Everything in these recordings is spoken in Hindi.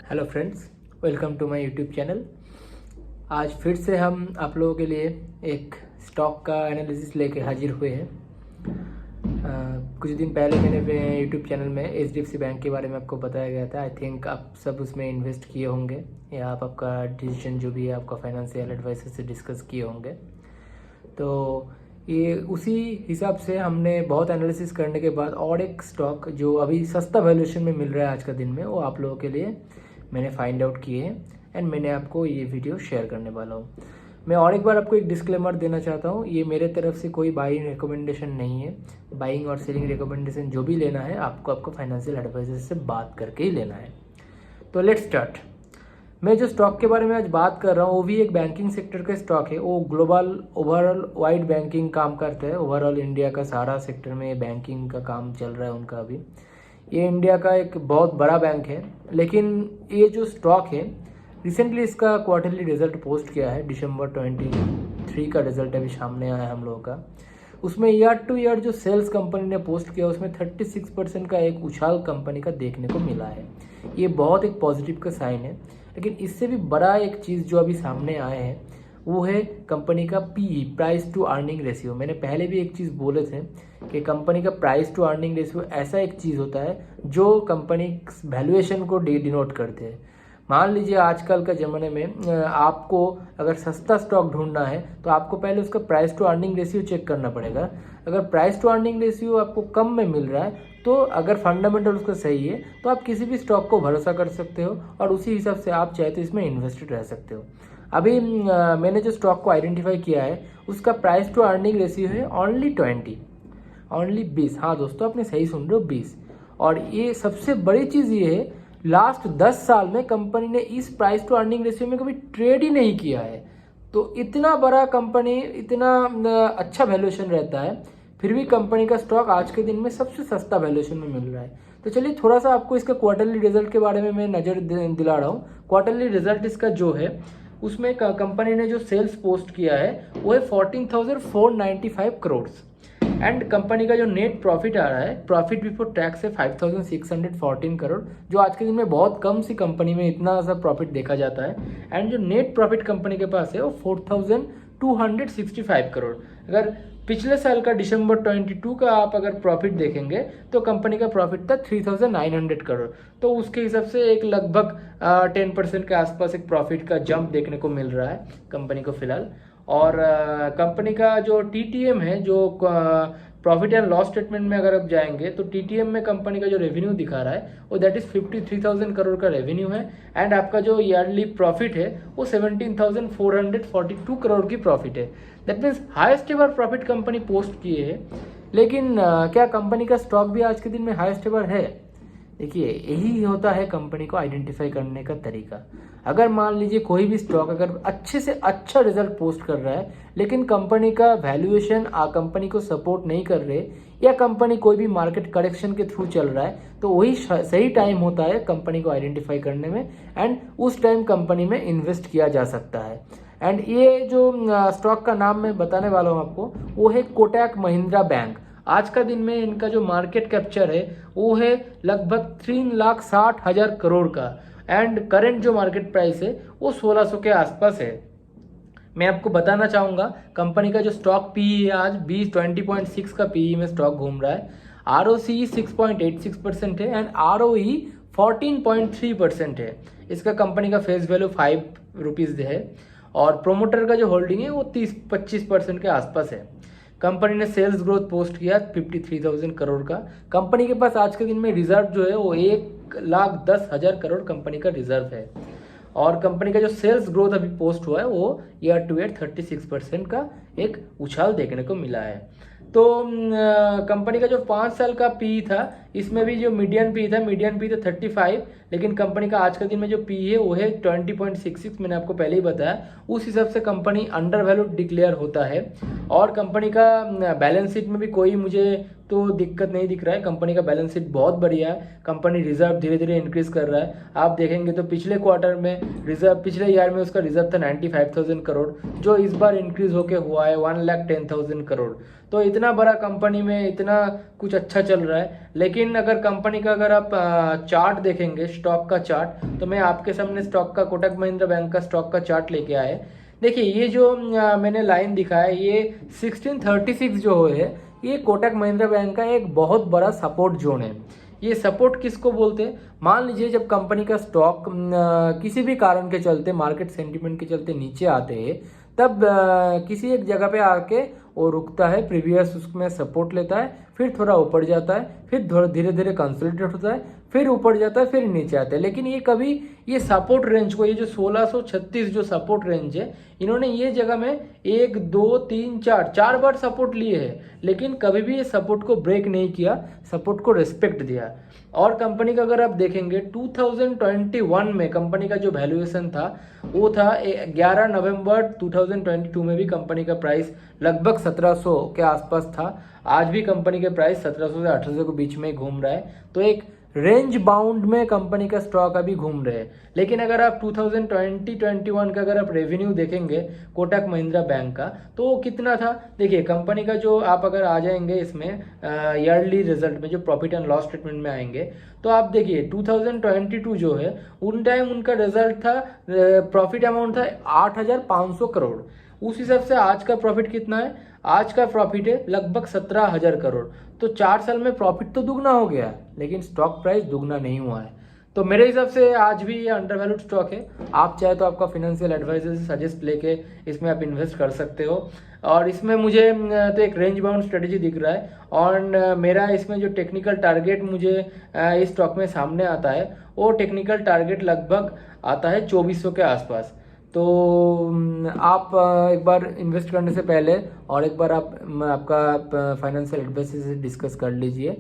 Hello friends, welcome to my YouTube channel. आज फिर से हम आप लोगों के लिए एक स्टॉक का एनालिसिस लेके हाजिर हुए हैं। कुछ दिन पहले मैंने यूट्यूब चैनल में HDFC बैंक के बारे में आपको बताया गया था। आई थिंक आप सब उसमें इन्वेस्ट किए होंगे या आप आपका डिसीजन जो भी है आपका फाइनेंशियल एडवाइजर से डिस्कस किए होंगे। तो ये उसी हिसाब से हमने बहुत एनालिसिस करने के बाद और एक स्टॉक जो अभी सस्ता वैल्यूएशन में मिल रहा है आज का दिन में, वो आप लोगों के लिए मैंने फाइंड आउट किए हैं एंड मैंने आपको ये वीडियो शेयर करने वाला हूँ। मैं और एक बार आपको एक डिस्क्लेमर देना चाहता हूँ, ये मेरे तरफ से कोई बाइंग रिकमेंडेशन नहीं है। बाइंग और सेलिंग रिकमेंडेशन जो भी लेना है आपको फाइनेंशियल एडवाइजर से बात करके ही लेना है। तो लेट्स स्टार्ट। मैं जो स्टॉक के बारे में आज बात कर रहा हूँ वो भी एक बैंकिंग सेक्टर का स्टॉक है। वो ग्लोबल ओवरऑल वाइड बैंकिंग काम करता है। ओवरऑल इंडिया का सारा सेक्टर में बैंकिंग का काम चल रहा है उनका। अभी ये इंडिया का एक बहुत बड़ा बैंक है, लेकिन ये जो स्टॉक है रिसेंटली इसका क्वार्टरली रिजल्ट पोस्ट किया है। दिसंबर 23 का रिजल्ट अभी सामने आया है हम लोगों का। उसमें ईयर टू ईयर जो सेल्स कंपनी ने पोस्ट किया उसमें 36% का एक उछाल कंपनी का देखने को मिला है। ये बहुत एक पॉजिटिव का साइन है। लेकिन इससे भी बड़ा एक चीज़ जो अभी सामने आए हैं वो है कंपनी का PE, price to earning ratio. मैंने पहले भी एक चीज़ बोले थे कि कंपनी का प्राइस टू अर्निंग रेशियो ऐसा एक चीज़ होता है जो कंपनी वैल्यूएशन को डिनोट करते हैं। मान लीजिए आजकल का ज़माने में आपको अगर सस्ता स्टॉक ढूंढना है तो आपको पहले उसका price to earning ratio check करना पड़ेगा। अगर प्राइस टू अर्निंग रेशियो आपको कम में मिल रहा है तो अगर फंडामेंटल उसका सही है तो आप किसी भी स्टॉक को भरोसा कर सकते हो और उसी हिसाब से आप चाहे तो इसमें इन्वेस्टेड रह सकते हो। अभी मैंने जो स्टॉक को आइडेंटिफाई किया है उसका प्राइस टू अर्निंग रेशियो है ओनली 20। हाँ दोस्तों, आपने सही सुन रहे हो, 20। और ये सबसे बड़ी चीज़ ये है, लास्ट 10 साल में कंपनी ने इस प्राइस टू अर्निंग रेशियो में कभी ट्रेड ही नहीं किया है। तो इतना बड़ा कंपनी, इतना अच्छा वैल्यूएशन रहता है, फिर भी कंपनी का स्टॉक आज के दिन में सबसे सस्ता वैल्यूएशन में मिल रहा है। तो चलिए थोड़ा सा आपको इसका क्वार्टरली रिजल्ट के बारे में मैं नज़र दिला रहा हूँ। क्वार्टरली रिजल्ट इसका जो है उसमें कंपनी ने जो सेल्स पोस्ट किया है वो है 14,495 करोड़ एंड कंपनी का जो नेट प्रॉफिट आ रहा है, प्रॉफिट बिफोर टैक्स है 5,614 करोड़, जो आज के दिन में बहुत कम सी कंपनी में इतना सा प्रॉफिट देखा जाता है। एंड जो नेट प्रॉफिट कंपनी के पास है वो 4,265 करोड़। अगर पिछले साल का दिसंबर 22 का आप अगर प्रॉफिट देखेंगे तो कंपनी का प्रॉफिट था 3,900 करोड़। तो उसके हिसाब से एक लगभग 10% के आसपास एक प्रॉफिट का जंप देखने को मिल रहा है कंपनी को फिलहाल। और कंपनी का जो TTM है, जो प्रॉफिट एंड लॉस स्टेटमेंट में अगर आप जाएंगे तो TTM में कंपनी का जो रेवेन्यू दिखा रहा है वो दैट इज 53,000 करोड़ का रेवेन्यू है। एंड आपका जो ईयरली प्रॉफिट है वो 17,442 करोड़ की प्रॉफिट है। That means highest ever profit company post किए है। लेकिन क्या कंपनी का स्टॉक भी आज के दिन में हाईएस्ट एवर है? देखिए, यही होता है कंपनी को आइडेंटिफाई करने का तरीका। अगर मान लीजिए कोई भी स्टॉक अगर अच्छे से अच्छा रिजल्ट पोस्ट कर रहा है लेकिन कंपनी का वैल्यूएशन कंपनी को सपोर्ट नहीं कर रहे या कंपनी कोई भी मार्केट करेक्शन के थ्रू चल रहा है, तो वही सही टाइम होता है कंपनी को आइडेंटिफाई करने में एंड उस टाइम कंपनी में इन्वेस्ट किया जा सकता है। एंड ये जो स्टॉक का नाम मैं बताने वाला हूँ आपको वो है कोटक महिंद्रा बैंक। आज का दिन में इनका जो मार्केट कैप्चर है वो है लगभग 3,60,000 करोड़ का एंड करंट जो मार्केट प्राइस है वो 1,600 के आसपास है। मैं आपको बताना चाहूँगा कंपनी का जो स्टॉक PE है आज 20.6 का PE में स्टॉक घूम रहा है। ROCE 6.86% है एंड ROE 14.3% है। इसका कंपनी का फेस वैल्यू 5 रुपीज़ है और प्रोमोटर का जो होल्डिंग है वो 30-25% के आसपास है। कंपनी ने सेल्स ग्रोथ पोस्ट किया 53,000 करोड़ का। कंपनी के पास आज के दिन में रिजर्व जो है वो 1,10,000 करोड़ कंपनी का रिजर्व है और कंपनी का जो सेल्स ग्रोथ अभी पोस्ट हुआ है वो ईयर टू ईयर 36% का एक उछाल देखने को मिला है। तो कंपनी का जो 5 साल का PE था इसमें भी जो मीडियन PE था 35, लेकिन कंपनी का आज का दिन में जो PE है वो है 20.66। मैंने आपको पहले ही बताया, उस हिसाब से कंपनी अंडर वैल्यूड डिक्लेयर होता है। और कंपनी का बैलेंस शीट में भी कोई मुझे तो दिक्कत नहीं दिख रहा है। कंपनी का बैलेंस शीट बहुत बढ़िया है। कंपनी रिजर्व धीरे धीरे इंक्रीज कर रहा है। आप देखेंगे तो पिछले क्वार्टर में रिजर्व, पिछले ईयर में उसका रिजर्व था 95,000 करोड़, जो इस बार इंक्रीज होके हुआ है 1,10,000 करोड़। तो इतना बड़ा कंपनी में इतना कुछ अच्छा चल रहा है, लेकिन लेकिन अगर कंपनी का अगर आप चार्ट देखेंगे, स्टॉक का चार्ट, तो मैं आपके सामने स्टॉक का, कोटक महिंद्रा बैंक का स्टॉक का चार्ट लेके आए। देखिए ये जो मैंने लाइन दिखाया, ये 1636 जो है, ये कोटक महिंद्रा बैंक का एक बहुत बड़ा सपोर्ट जोन है। ये सपोर्ट किसको बोलते हैं? मान लीजिए जब कंपनी का स्टॉक किसी भी कारण के चलते, मार्केट सेंटिमेंट के चलते नीचे आते हैं, तब किसी एक जगह पे आके वो रुकता है, प्रीवियस उसमें सपोर्ट लेता है, फिर थोड़ा ऊपर जाता है, फिर थोड़ा धीरे धीरे कंसोलिडेट होता है, फिर ऊपर जाता है, फिर नीचे आता है। लेकिन ये कभी ये सपोर्ट रेंज को, ये जो 1636 जो सपोर्ट रेंज है, इन्होंने ये जगह में 1 2 3 4 बार सपोर्ट लिए है, लेकिन कभी भी ये सपोर्ट को ब्रेक नहीं किया, सपोर्ट को रिस्पेक्ट दिया। और कंपनी का अगर आप देखेंगे 2021 में कंपनी का जो वैल्यूएशन था वो था 11 नवंबर 2022 में भी कंपनी का प्राइस लगभग 1700 के आसपास था। आज भी कंपनी के प्राइस 1700 से 1800 के बीच में घूम रहा है। तो एक रेंज बाउंड में कंपनी का स्टॉक अभी घूम रहे हैं। लेकिन अगर आप 2020-21 का अगर आप रेवेन्यू देखेंगे कोटक महिंद्रा बैंक का, तो वो कितना था? देखिए कंपनी का जो, आप अगर आ जाएंगे इसमें ईयरली रिजल्ट में, जो प्रॉफिट एंड लॉस स्टेटमेंट में आएंगे, तो आप देखिए 2022 जो है, उन टाइम उनका रिजल्ट था, प्रॉफिट अमाउंट था 8500 करोड़। उस हिसाब से आज का प्रॉफिट कितना है? आज का प्रॉफिट है लगभग 17,000 करोड़। तो 4 साल में प्रॉफिट तो दुगना हो गया, लेकिन स्टॉक प्राइस दुगना नहीं हुआ है। तो मेरे हिसाब से आज भी ये अंडरवैल्यूड स्टॉक है। आप चाहे तो आपका फाइनेंशियल एडवाइजर से सजेस्ट लेके इसमें आप इन्वेस्ट कर सकते हो। और इसमें मुझे तो एक रेंज बाउंड स्ट्रेटेजी दिख रहा है, और मेरा इसमें जो टेक्निकल टारगेट मुझे इस स्टॉक में सामने आता है, वो टेक्निकल टारगेट लगभग आता है 2400 के आसपास। तो आप एक बार इन्वेस्ट करने से पहले और एक बार आप आपका फाइनेंशियल एडवाइजर से डिस्कस कर लीजिए।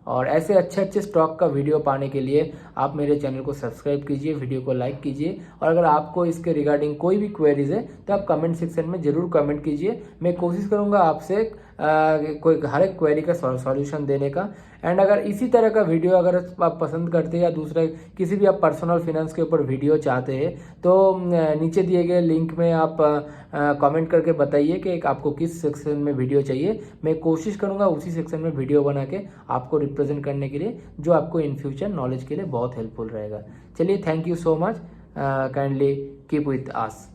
और ऐसे अच्छे अच्छे स्टॉक का वीडियो पाने के लिए आप मेरे चैनल को सब्सक्राइब कीजिए, वीडियो को लाइक कीजिए। और अगर आपको इसके रिगार्डिंग कोई भी क्वेरीज है तो आप कमेंट सेक्शन में ज़रूर कमेंट कीजिए। मैं कोशिश करूँगा आपसे कोई हर एक क्वेरी का सॉल्यूशन देने का। एंड अगर इसी तरह का वीडियो अगर आप पसंद करते हैं, या दूसरा किसी भी आप पर्सनल फिनेंस के ऊपर वीडियो चाहते हैं, तो नीचे दिए गए लिंक में आप कमेंट करके बताइए कि आपको किस सेक्शन में वीडियो चाहिए। मैं कोशिश करूंगा उसी सेक्शन में वीडियो बना के आपको रिप्रेजेंट करने के लिए, जो आपको इन फ्यूचर नॉलेज के लिए बहुत हेल्पफुल रहेगा। चलिए, thank you so much, kindly keep with us.